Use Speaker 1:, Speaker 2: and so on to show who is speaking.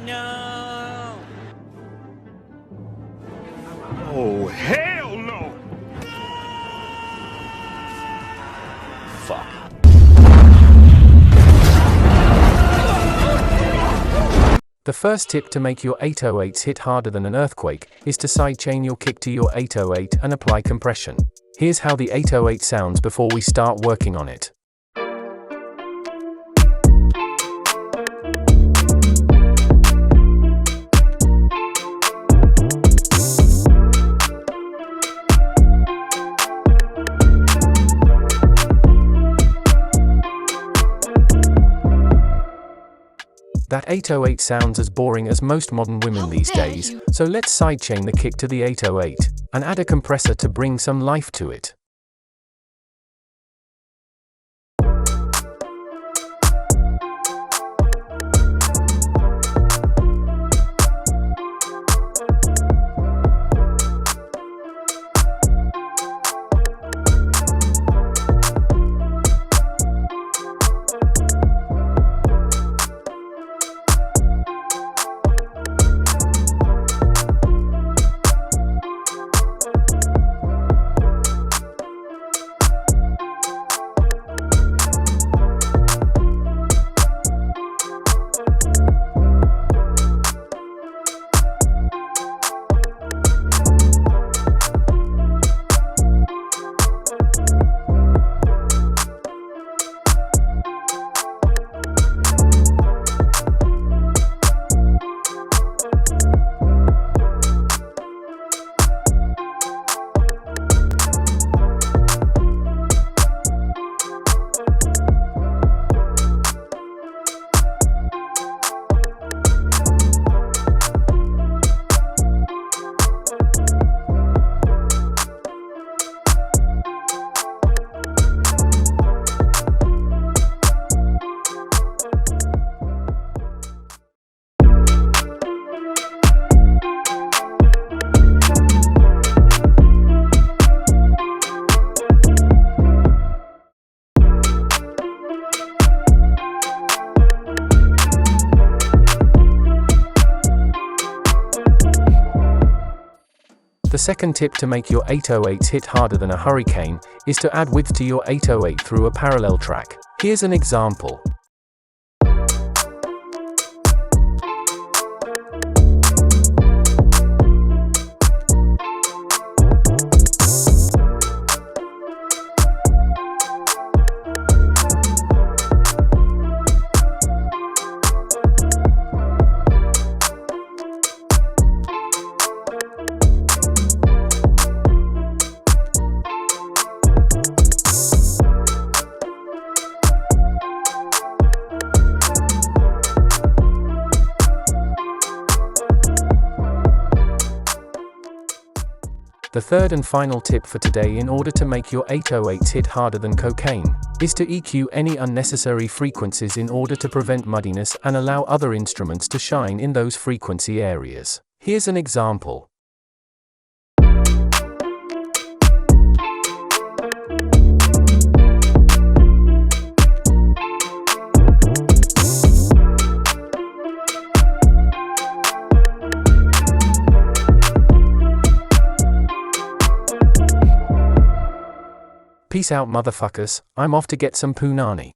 Speaker 1: No!
Speaker 2: Oh, hell no! Fuck.
Speaker 3: The first tip to make your 808's hit harder than an earthquake is to sidechain your kick to your 808 and apply compression. Here's how the 808 sounds before we start working on it. That 808 sounds as boring as most modern women these days, so let's sidechain the kick to the 808, and add a compressor to bring some life to it. The second tip to make your 808's hit harder than a hurricane is to add width to your 808 through a parallel track. Here's an example. The third and final tip for today in order to make your 808's hit harder than cocaine is to EQ any unnecessary frequencies in order to prevent muddiness and allow other instruments to shine in those frequency areas. Here's an example. Peace out, motherfuckers. I'm off to get some punani.